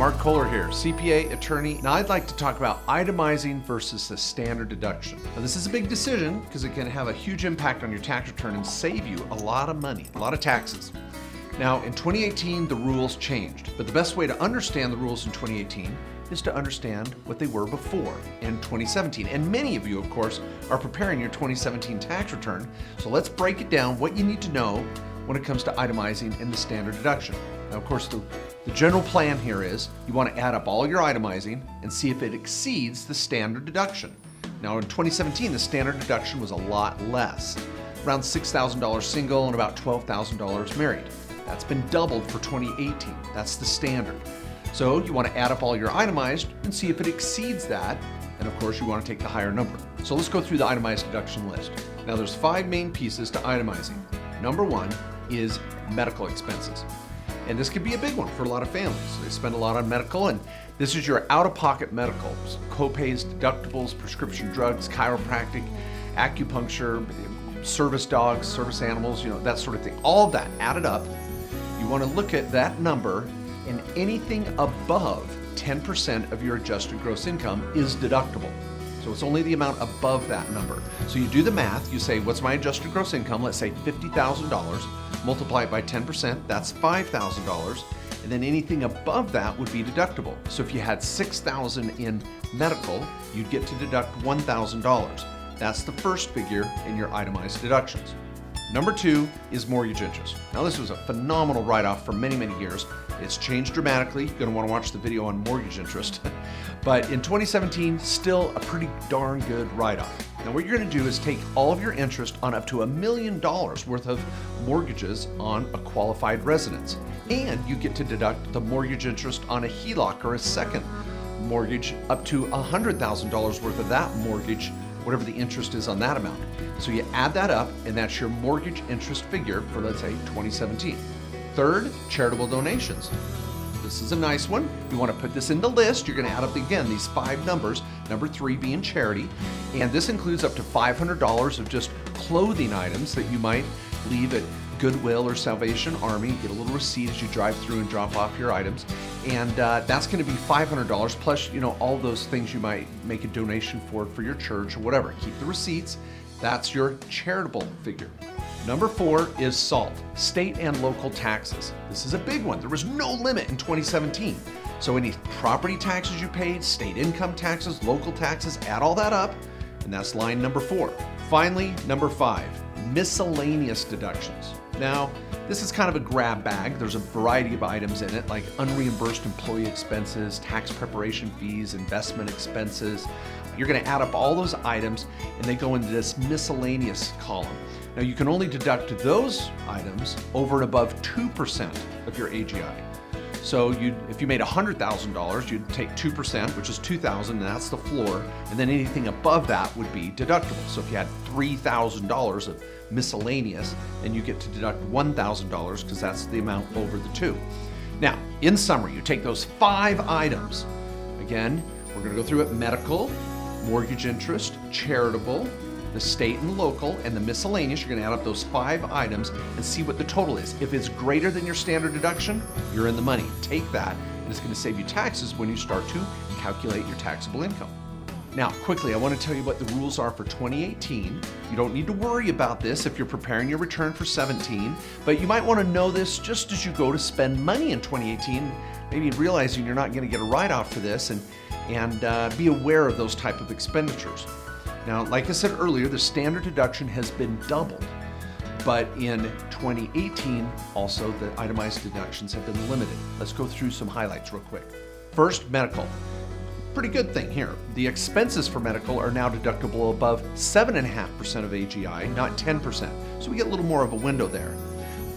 Mark Kohler here, CPA attorney. Now I'd like to talk about itemizing versus the standard deduction. Now this is a big decision because it can have a huge impact on your tax return and save you a lot of money, a lot of taxes. Now in 2018, the rules changed, but the best way to understand the rules in 2018 is to understand what they were before in 2017. And many of you, of course, are preparing your 2017 tax return. So let's break it down, what you need to know when it comes to itemizing and the standard deduction. Now, of course, the general plan here is you want to add up all your itemizing and see if it exceeds the standard deduction. Now, in 2017, the standard deduction was a lot less, around $6,000 single and about $12,000 married. That's been doubled for 2018. That's the standard. So you want to add up all your itemized and see if it exceeds that. And of course, you want to take the higher number. So let's go through the itemized deduction list. Now, there's 5 main pieces to itemizing. Number 1 is medical expenses. And this could be a big one for a lot of families. They spend a lot on medical, and this is your out-of-pocket medicals, co-pays, deductibles, prescription drugs, chiropractic, acupuncture, service dogs, service animals, that sort of thing. All of that added up. You want to look at that number, and anything above 10% of your adjusted gross income is deductible. So it's only the amount above that number. So you do the math, you say, what's my adjusted gross income? Let's say $50,000, multiply it by 10%, that's $5,000. And then anything above that would be deductible. So if you had $6,000 in medical, you'd get to deduct $1,000. That's the first figure in your itemized deductions. Number 2 is mortgage interest. Now this was a phenomenal write-off for many, many years. It's changed dramatically. You're going to want to watch the video on mortgage interest. But in 2017, still a pretty darn good write-off. Now what you're going to do is take all of your interest on up to $1 million worth of mortgages on a qualified residence. And you get to deduct the mortgage interest on a HELOC or a second mortgage up to $100,000 worth of that mortgage, whatever the interest is on that amount. So you add that up, and that's your mortgage interest figure for, let's say, 2017. Third, charitable donations. This is a nice one. You want to put this in the list. You're going to add up, again, these 5 numbers, number 3 being charity. And this includes up to $500 of just clothing items that you might leave at Goodwill or Salvation Army. Get a little receipt as you drive through and drop off your items. And that's going to be $500 plus, all those things you might make a donation for your church or whatever. Keep the receipts. That's your charitable figure. Number 4 is SALT, state and local taxes. This is a big one. There was no limit in 2017. So any property taxes you paid, state income taxes, local taxes, add all that up, and that's line number 4. Finally, number 5, miscellaneous deductions. Now, this is kind of a grab bag. There's a variety of items in it, like unreimbursed employee expenses, tax preparation fees, investment expenses. You're going to add up all those items, and they go into this miscellaneous column. Now, you can only deduct those items over and above 2% of your AGI. So if you made $100,000, you'd take 2%, which is $2,000, and that's the floor, and then anything above that would be deductible. So if you had $3,000 of miscellaneous, then you get to deduct $1,000 because that's the amount over the 2. Now, in summary, you take those 5 items. Again, we're going to go through it: medical, mortgage interest, charitable, the state and local, and the miscellaneous. You're going to add up those 5 items and see what the total is. If it's greater than your standard deduction, you're in the money. Take that, and it's going to save you taxes when you start to calculate your taxable income. Now, quickly, I want to tell you what the rules are for 2018. You don't need to worry about this if you're preparing your return for 17, but you might want to know this just as you go to spend money in 2018, maybe realizing you're not going to get a write-off for this, and be aware of those type of expenditures. Now, like I said earlier, the standard deduction has been doubled, but in 2018, also the itemized deductions have been limited. Let's go through some highlights real quick. First, medical. Pretty good thing here. The expenses for medical are now deductible above 7.5% of AGI, not 10%. So we get a little more of a window there.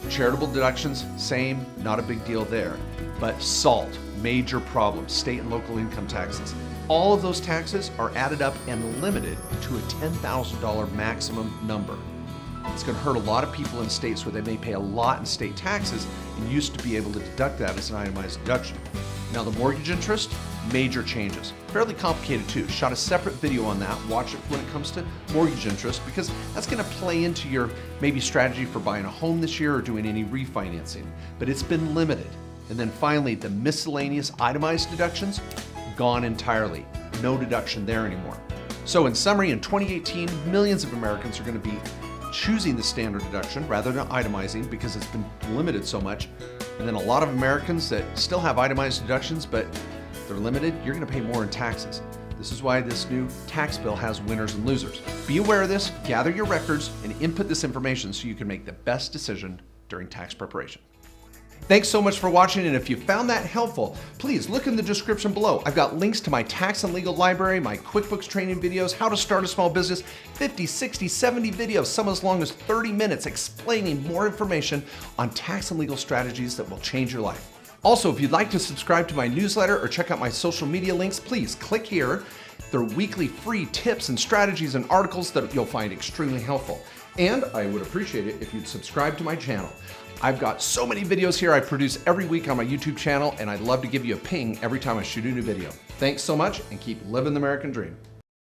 Charitable deductions, same, not a big deal there. But SALT, major problem, state and local income taxes. All of those taxes are added up and limited to a $10,000 maximum number. It's going to hurt a lot of people in states where they may pay a lot in state taxes and used to be able to deduct that as an itemized deduction. Now the mortgage interest, major changes. Fairly complicated too. Shot a separate video on that. Watch it when it comes to mortgage interest, because that's going to play into your maybe strategy for buying a home this year or doing any refinancing. But it's been limited. And then finally, the miscellaneous itemized deductions, gone entirely. No deduction there anymore. So in summary, in 2018, millions of Americans are going to be choosing the standard deduction rather than itemizing because it's been limited so much. And then a lot of Americans that still have itemized deductions, but they're limited, you're going to pay more in taxes. This is why this new tax bill has winners and losers. Be aware of this, gather your records, and input this information so you can make the best decision during tax preparation. Thanks so much for watching, and if you found that helpful, please look in the description below. I've got links to my tax and legal library, my QuickBooks training videos, how to start a small business, 50, 60, 70 videos, some as long as 30 minutes explaining more information on tax and legal strategies that will change your life. Also, if you'd like to subscribe to my newsletter or check out my social media links, please click here. They're weekly free tips and strategies and articles that you'll find extremely helpful. And I would appreciate it if you'd subscribe to my channel. I've got so many videos here I produce every week on my YouTube channel, and I'd love to give you a ping every time I shoot a new video. Thanks so much, and keep living the American dream.